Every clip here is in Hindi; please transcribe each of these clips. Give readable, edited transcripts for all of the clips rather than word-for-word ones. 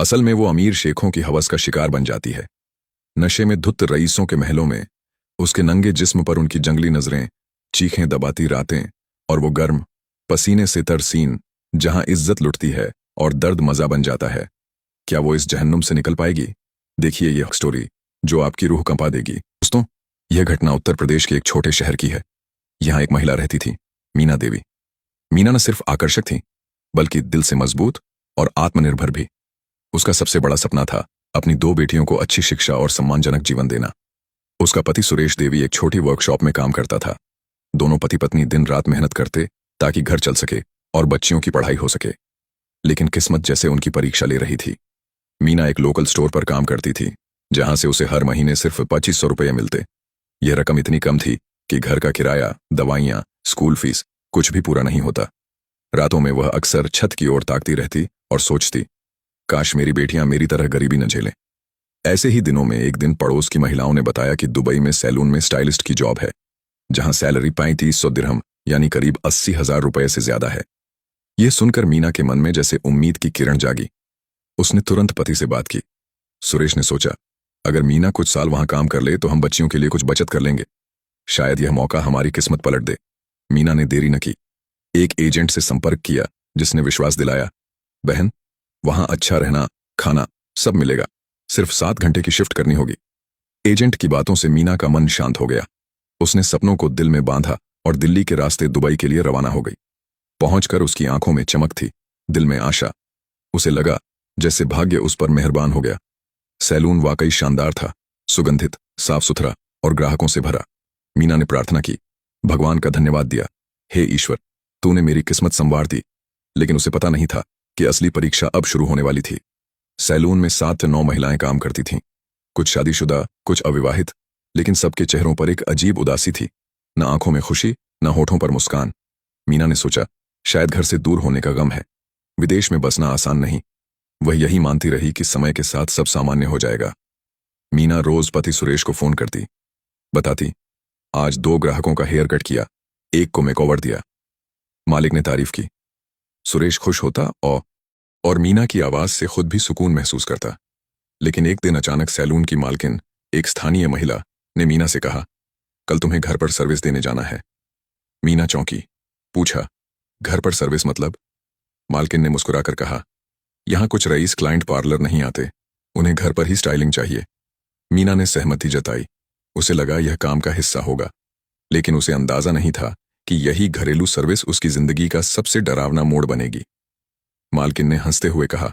असल में वो अमीर शेखों की हवस का शिकार बन जाती है। नशे में धुत रईसों के महलों में उसके नंगे जिस्म पर उनकी जंगली नजरें, चीखें दबाती रातें और वो गर्म पसीने से तर सीन जहां इज्जत लुटती है और दर्द मजा बन जाता है। क्या वो इस जहन्नुम से निकल पाएगी? देखिए यह स्टोरी जो आपकी रूह कंपा देगी। दोस्तों, यह घटना उत्तर प्रदेश के एक छोटे शहर की है। यहाँ एक महिला रहती थी, मीना देवी। मीना न सिर्फ आकर्षक थी बल्कि दिल से मजबूत और आत्मनिर्भर भी। उसका सबसे बड़ा सपना था अपनी 2 बेटियों को अच्छी शिक्षा और सम्मानजनक जीवन देना। उसका पति सुरेश देवी एक छोटी वर्कशॉप में काम करता था। दोनों पति पत्नी दिन रात मेहनत करते ताकि घर चल सके और बच्चियों की पढ़ाई हो सके। लेकिन किस्मत जैसे उनकी परीक्षा ले रही थी। मीना एक लोकल स्टोर पर काम करती थी जहां से उसे हर महीने सिर्फ 2500 रुपये मिलते। यह रकम इतनी कम थी कि घर का किराया, दवाइयां, स्कूल फीस कुछ भी पूरा नहीं होता। रातों में वह अक्सर छत की ओर ताकती रहती और सोचती, काश मेरी बेटियां मेरी तरह गरीबी न झेलें। ऐसे ही दिनों में एक दिन पड़ोस की महिलाओं ने बताया कि दुबई में सैलून में स्टाइलिस्ट की जॉब है, जहां सैलरी 3500 दिरहम यानी करीब 80,000 रुपये से ज्यादा है। यह सुनकर मीना के मन में जैसे उम्मीद की किरण जागी। उसने तुरंत पति से बात की। सुरेश ने सोचा, अगर मीना कुछ साल वहां काम कर ले तो हम बच्चियों के लिए कुछ बचत कर लेंगे। शायद यह मौका हमारी किस्मत पलट दे। मीना ने देरी न की। एक एजेंट से संपर्क किया जिसने विश्वास दिलाया, बहन, वहां अच्छा रहना, खाना सब मिलेगा, सिर्फ 7 घंटे की शिफ्ट करनी होगी। एजेंट की बातों से मीना का मन शांत हो गया। उसने सपनों को दिल में बांधा और दिल्ली के रास्ते दुबई के लिए रवाना हो गई। पहुंचकर उसकी आंखों में चमक थी, दिल में आशा। उसे लगा जैसे भाग्य उस पर मेहरबान हो गया। सैलून वाकई शानदार था, सुगंधित, साफ सुथरा और ग्राहकों से भरा। मीना ने प्रार्थना की, भगवान का धन्यवाद दिया, हे ईश्वर, तूने मेरी किस्मत संवार दी। लेकिन उसे पता नहीं था कि असली परीक्षा अब शुरू होने वाली थी। सैलून में 7 से 9 महिलाएं काम करती थीं, कुछ शादीशुदा, कुछ अविवाहित, लेकिन सबके चेहरों पर एक अजीब उदासी थी, न आंखों में खुशी, न होठों पर मुस्कान। मीना ने सोचा, शायद घर से दूर होने का गम है, विदेश में बसना आसान नहीं। वह यही मानती रही कि समय के साथ सब सामान्य हो जाएगा। मीना रोज पति सुरेश को फोन करती, बताती, आज 2 ग्राहकों का हेयर कट किया, एक को मेकओवर दिया। मालिक ने तारीफ की। सुरेश खुश होता और मीना की आवाज से खुद भी सुकून महसूस करता। लेकिन एक दिन अचानक सैलून की मालकिन, एक स्थानीय महिला, ने मीना से कहा, कल तुम्हें घर पर सर्विस देने जाना है। मीना चौंकी, पूछा, घर पर सर्विस मतलब? मालकिन ने मुस्कुराकर कहा, यहां कुछ रईस क्लाइंट पार्लर नहीं आते, उन्हें घर पर ही स्टाइलिंग चाहिए। मीना ने सहमति जताई। उसे लगा यह काम का हिस्सा होगा, लेकिन उसे अंदाजा नहीं था कि यही घरेलू सर्विस उसकी जिंदगी का सबसे डरावना मोड़ बनेगी। मालकिन ने हंसते हुए कहा,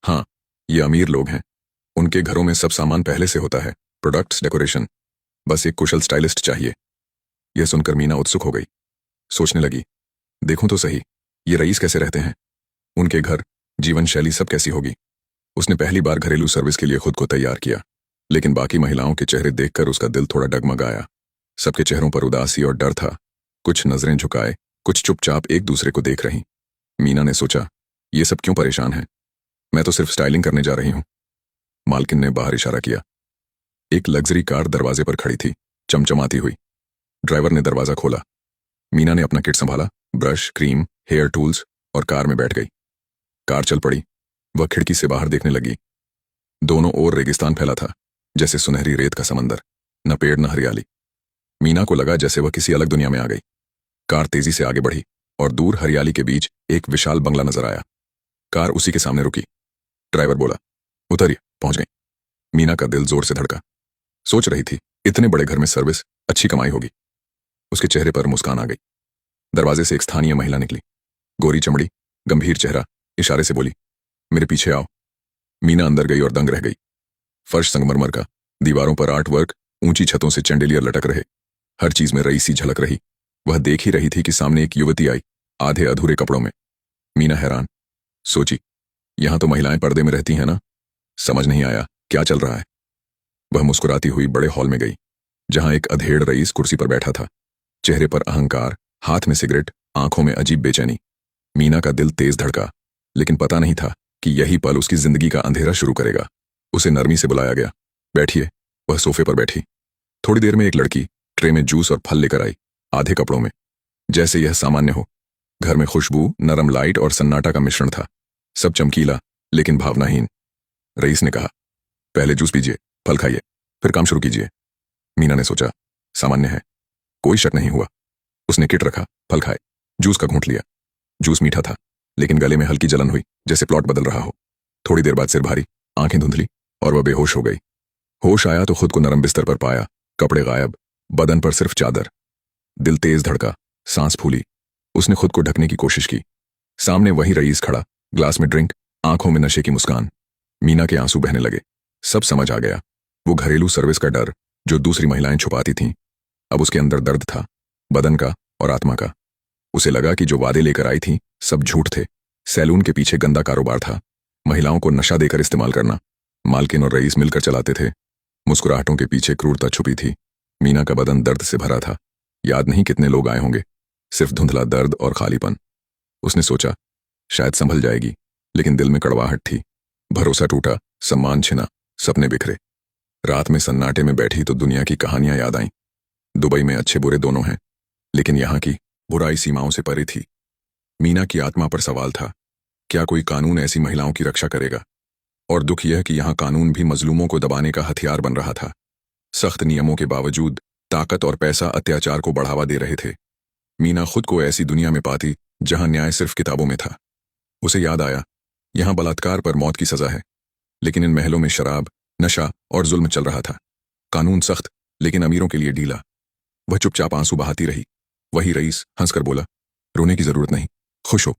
हाँ, ये अमीर लोग हैं, उनके घरों में सब सामान पहले से होता है, प्रोडक्ट्स, डेकोरेशन, बस एक कुशल स्टाइलिस्ट चाहिए। यह सुनकर मीना उत्सुक हो गई। सोचने लगी, देखूं तो सही, ये रईस कैसे रहते हैं, उनके घर, जीवन शैली सब कैसी होगी। उसने पहली बार घरेलू सर्विस के लिए खुद को तैयार किया, लेकिन बाकी महिलाओं के चेहरे देखकर उसका दिल थोड़ा डगमगाया। सबके चेहरों पर उदासी और डर था, कुछ नजरें झुकाए, कुछ चुपचाप एक दूसरे को देख रहीं। मीना ने सोचा, ये सब क्यों परेशान है, मैं तो सिर्फ स्टाइलिंग करने जा रही हूं। मालकिन ने बाहर इशारा किया। एक लग्जरी कार दरवाजे पर खड़ी थी, चमचमाती हुई। ड्राइवर ने दरवाजा खोला। मीना ने अपना किट संभाला, ब्रश, क्रीम, हेयर टूल्स, और कार में बैठ गई। कार चल पड़ी। वह खिड़की से बाहर देखने लगी। दोनों ओर रेगिस्तान फैला था, जैसे सुनहरी रेत का समंदर, न पेड़ न हरियाली। मीना को लगा जैसे वह किसी अलग दुनिया में आ गई। कार तेजी से आगे बढ़ी और दूर हरियाली के बीच एक विशाल बंगला नजर आया। कार उसी के सामने रुकी। ड्राइवर बोला, उतरिए, पहुंच गई। मीना का दिल जोर से धड़का। सोच रही थी, इतने बड़े घर में सर्विस, अच्छी कमाई होगी। उसके चेहरे पर मुस्कान आ गई। दरवाजे से एक स्थानीय महिला निकली, गोरी चमड़ी, गंभीर चेहरा, इशारे से बोली, मेरे पीछे आओ। मीना अंदर गई और दंग रह गई। फर्श संगमरमर का, दीवारों पर आर्ट वर्क, ऊंची छतों से चैंडिलियर लटक रहे, हर चीज में रईसी झलक रही। वह देख ही रही थी कि सामने एक युवती आई, आधे अधूरे कपड़ों में। मीना हैरान, सोची, यहां तो महिलाएं पर्दे में रहती हैं ना, समझ नहीं आया क्या चल रहा है। वह मुस्कुराती हुई बड़े हॉल में गई, जहां एक अधेड़ रईस कुर्सी पर बैठा था, चेहरे पर अहंकार, हाथ में सिगरेट, आंखों में अजीब बेचैनी। मीना का दिल तेज धड़का, लेकिन पता नहीं था कि यही पल उसकी जिंदगी का अंधेरा शुरू करेगा। उसे नरमी से बुलाया गया। बैठिए। वह सोफे पर बैठी। थोड़ी देर में एक लड़की ट्रे में जूस और फल लेकर आई, आधे कपड़ों में, जैसे यह सामान्य हो। घर में खुशबू, नरम लाइट और सन्नाटा का मिश्रण था। सब चमकीला लेकिन भावनाहीन। रईस ने कहा, पहले जूस पीजिए, फल खाइए, फिर काम शुरू कीजिए। मीना ने सोचा, सामान्य है। कोई शक नहीं हुआ। उसने किट रखा, फल खाए, जूस का घूंट लिया। जूस मीठा था, लेकिन गले में हल्की जलन हुई, जैसे प्लॉट बदल रहा हो। थोड़ी देर बाद सिर भारी, आंखें धुंधली और वह बेहोश हो गई। होश आया तो खुद को नरम बिस्तर पर पाया, कपड़े गायब, बदन पर सिर्फ चादर। दिल तेज धड़का, सांस फूली। उसने खुद को ढकने की कोशिश की। सामने वही रईस खड़ा, ग्लास में ड्रिंक, आंखों में नशे की मुस्कान। मीना के आंसू बहने लगे। सब समझ आ गया। वो घरेलू सर्विस का डर जो दूसरी महिलाएं छुपाती थीं, अब उसके अंदर दर्द था, बदन का और आत्मा का। उसे लगा कि जो वादे लेकर आई थी सब झूठ थे। सैलून के पीछे गंदा कारोबार था, महिलाओं को नशा देकर इस्तेमाल करना। मालकिन और रईस मिलकर चलाते थे। मुस्कुराहटों के पीछे क्रूरता छुपी थी। मीना का बदन दर्द से भरा था। याद नहीं कितने लोग आए होंगे, सिर्फ धुंधला दर्द और खालीपन। उसने सोचा, शायद संभल जाएगी, लेकिन दिल में कड़वाहट थी। भरोसा टूटा, सम्मान छिना, सपने बिखरे। रात में सन्नाटे में बैठी तो दुनिया की कहानियां याद आईं। दुबई में अच्छे बुरे दोनों हैं, लेकिन यहाँ की बुराई सीमाओं से परे थी। मीना की आत्मा पर सवाल था, क्या कोई कानून ऐसी महिलाओं की रक्षा करेगा? और दुख यह कि यहाँ कानून भी मजलूमों को दबाने का हथियार बन रहा था। सख्त नियमों के बावजूद ताकत और पैसा अत्याचार को बढ़ावा दे रहे थे। मीना खुद को ऐसी दुनिया में पाती जहां न्याय सिर्फ किताबों में था। उसे याद आया, यहाँ बलात्कार पर मौत की सजा है, लेकिन इन महलों में शराब, नशा और जुल्म चल रहा था। कानून सख्त, लेकिन अमीरों के लिए ढीला। वह चुपचाप आंसू बहाती रही। वही रईस हंसकर बोला, रोने की जरूरत नहीं, खुश हो।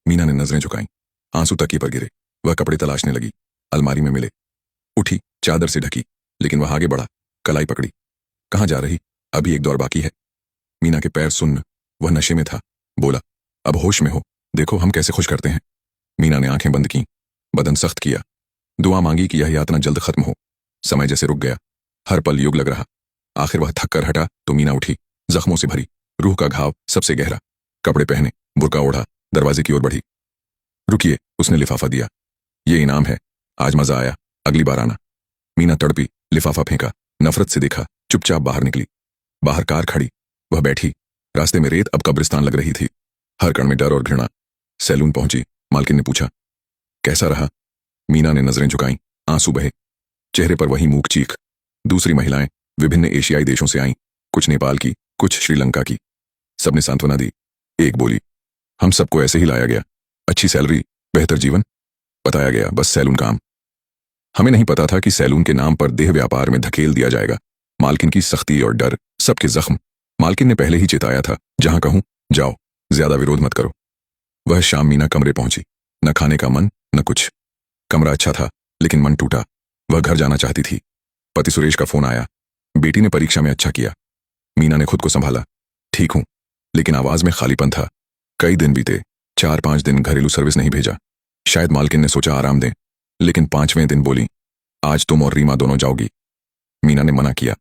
मीना ने नजरें झुकाईं। आंसू तकिए पर गिरे। वह कपड़े तलाशने लगी, अलमारी में मिले। उठी, चादर से ढकी, लेकिन वह आगे बढ़ा, कलाई पकड़ी। कहाँ जा रही? अभी एक दौर बाकी है। मीना के पैर सुन्न। वह नशे में था। बोला, अब होश में हो, देखो हम कैसे खुश करते हैं। मीना ने आंखें बंद की, बदन सख्त किया, दुआ मांगी कि यह यातना जल्द खत्म हो। समय जैसे रुक गया, हर पल युग लग रहा। आखिर वह थक कर हटा तो मीना उठी, जख्मों से भरी, रूह का घाव सबसे गहरा। कपड़े पहने, बुर्का ओढ़ा, दरवाजे की ओर बढ़ी। रुकिए, उसने लिफाफा दिया। ये इनाम है, आज मजा आया, अगली बार आना। मीना तड़पी, लिफाफा फेंका, नफरत से देखा, चुपचाप बाहर निकली। बाहर कार खड़ी, वह बैठी। रास्ते में रेत अब कब्रिस्तान लग रही थी, हर कण में डर और घृणा। सैलून पहुंची, मालकिन ने पूछा, कैसा रहा? मीना ने नजरें झुकाईं, आंसू बहे, चेहरे पर वही मूक चीख। दूसरी महिलाएं विभिन्न एशियाई देशों से आईं, कुछ नेपाल की, कुछ श्रीलंका की। सबने सांत्वना दी। एक बोली, हम सबको ऐसे ही लाया गया, अच्छी सैलरी, बेहतर जीवन। बताया गया बस सैलून काम। हमें नहीं पता था कि सैलून के नाम पर देह व्यापार में धकेल दिया जाएगा। मालकिन की सख्ती और डर, सबके जख्म। मालकिन ने पहले ही चेताया था, जहां कहूं जाओ, ज्यादा विरोध मत करो। वह शाम मीना कमरे पहुंची, न खाने का मन न कुछ। कमरा अच्छा था, लेकिन मन टूटा। वह घर जाना चाहती थी। पति सुरेश का फोन आया, बेटी ने परीक्षा में अच्छा किया। मीना ने खुद को संभाला, ठीक हूं, लेकिन आवाज में खालीपन था। कई दिन बीते, 4-5 दिन घरेलू सर्विस नहीं भेजा। शायद मालकिन ने सोचा आराम दें, लेकिन 5वें दिन बोली, आज तुम और रीमा दोनों जाओगी। मीना ने मना किया।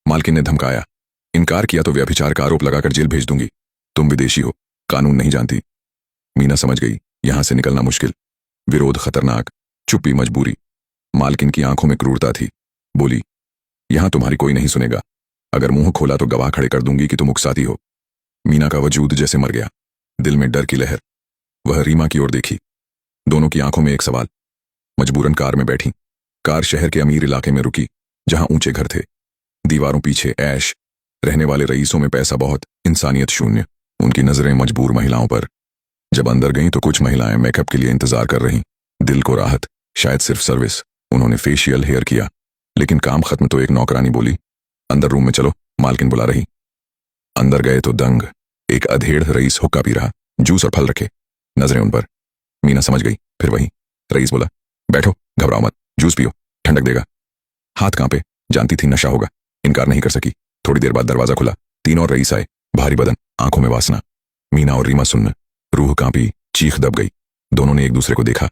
मालकिन ने धमकाया, इनकार किया तो व्यभिचार का आरोप लगाकर जेल भेज दूंगी। तुम विदेशी हो, कानून नहीं जानती। मीना समझ गई, यहां से निकलना मुश्किल। विरोध खतरनाक, चुप्पी मजबूरी। मालकिन की आंखों में क्रूरता थी। बोली, यहां तुम्हारी कोई नहीं सुनेगा। अगर मुंह खोला तो गवाह खड़े कर दूंगी कि तुम उकसाती हो। मीना का वजूद जैसे मर गया, दिल में डर की लहर। वह रीमा की ओर देखी, दोनों की आंखों में एक सवाल। मजबूरन कार में बैठी। कार शहर के अमीर इलाके में रुकी, जहां ऊंचे घर थे, दीवारों पीछे ऐश, रहने वाले रईसों में पैसा बहुत, इंसानियत शून्य। उनकी नजरें मजबूर महिलाओं पर। जब अंदर गईं तो कुछ महिलाएं मेकअप के लिए इंतजार कर रहीं। दिल को राहत, शायद सिर्फ सर्विस। उन्होंने फेशियल हेयर किया, लेकिन काम खत्म तो एक नौकरानी बोली, अंदर रूम में चलो, मालकिन बुला रही। अंदर गए तो दंग, एक अधेड़ रईस हुक्का पी रहा, जूस और फल रखे, नजरें उन पर। मीना समझ गई, फिर वही। रईस बोला, बैठो, घबराओ मत, जूस पियो, ठंडक देगा। हाथ कांपे, जानती थी नशा होगा, इनकार नहीं कर सकी। थोड़ी देर बाद दरवाजा खुला, 3 और रईस आए, भारी बदन, आंखों में वासना। मीना और रीमा सुन्न, रूह कांपी, चीख दब गई। दोनों ने एक दूसरे को देखा,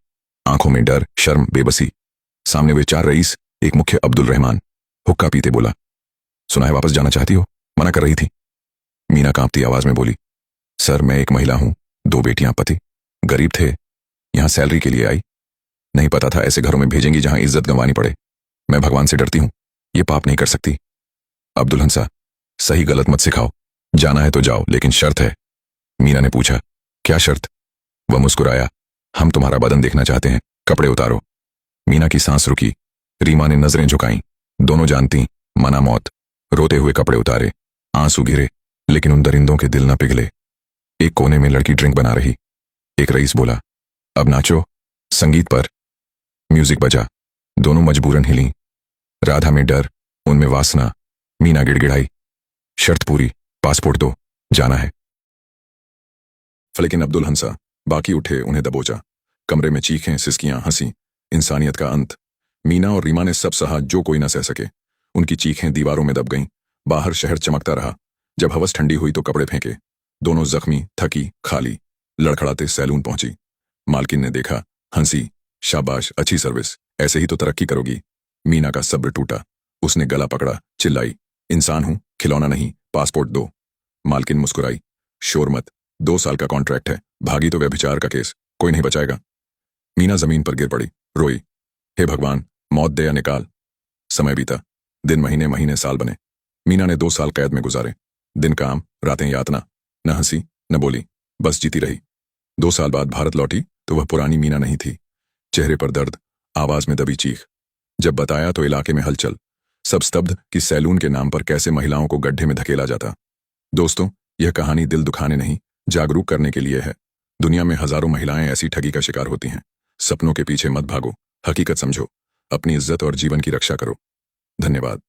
आंखों में डर, शर्म, बेबसी। सामने वे 4 रईस, एक मुख्य अब्दुल रहमान। हुक्का पीते बोला, सुना है वापस जाना चाहती हो? मना कर रही थी। मीना कांपती आवाज में बोली, सर मैं एक महिला हूं, 2 बेटियां, पति गरीब थे, यहां सैलरी के लिए आई। नहीं पता था ऐसे घरों में भेजेंगी जहां इज्जत गंवानी पड़े। मैं भगवान से डरती हूं, ये पाप नहीं कर सकती। अब्दुल हंसा, सही गलत मत सिखाओ, जाना है तो जाओ, लेकिन शर्त है। मीना ने पूछा, क्या शर्त? वह मुस्कुराया, हम तुम्हारा बदन देखना चाहते हैं, कपड़े उतारो। मीना की सांस रुकी। रीमा ने नजरें झुकाईं। दोनों जानती, मना मौत। रोते हुए कपड़े उतारे, आंसू गिरे, लेकिन उन दरिंदों के दिल न पिघले। एक कोने में लड़की ड्रिंक बना रही। एक रईस बोला, अब नाचो। संगीत पर म्यूजिक बजा। दोनों मजबूरन हिलीं। राधा में डर, उनमें वासना। मीना गिड़गिड़ाई, शर्त पूरी, पासपोर्ट दो, जाना है। लेकिन अब्दुल हंसा। बाकी उठे, उन्हें दबोचा। कमरे में चीखें, सिसकियां, हंसी, इंसानियत का अंत। मीना और रीमा ने सब सहा जो कोई न सह सके। उनकी चीखें दीवारों में दब गईं। बाहर शहर चमकता रहा। जब हवस ठंडी हुई तो कपड़े फेंके। दोनों जख्मी, थकी, खाली, लड़खड़ाते सैलून पहुंची। मालकिन ने देखा, हंसी, शाबाश, अच्छी सर्विस, ऐसे ही तो तरक्की करोगी। मीना का सब्र टूटा। उसने गला पकड़ा, चिल्लाई, इंसान हूं, खिलौना नहीं, पासपोर्ट दो। मालकिन मुस्कुराई, शोर मत, 2 साल का कॉन्ट्रैक्ट है, भागी तो व्यभिचार का केस, कोई नहीं बचाएगा। मीना जमीन पर गिर पड़ी, रोई, हे भगवान, मौत दे या निकाल। समय बीता। दिन महीने महीने साल बने। मीना ने 2 साल कैद में गुजारे। दिन काम, रातें यातना। न हंसी, न बोली, बस जीती रही। 2 साल बाद भारत लौटी तो वह पुरानी मीना नहीं थी। चेहरे पर दर्द, आवाज में दबी चीख। जब बताया तो इलाके में हलचल। सब स्तब्ध कि सैलून के नाम पर कैसे महिलाओं को गड्ढे में धकेला जाता। दोस्तों, यह कहानी दिल दुखाने नहीं, जागरूक करने के लिए है। दुनिया में हजारों महिलाएं ऐसी ठगी का शिकार होती हैं। सपनों के पीछे मत भागो, हकीकत समझो, अपनी इज्जत और जीवन की रक्षा करो। धन्यवाद।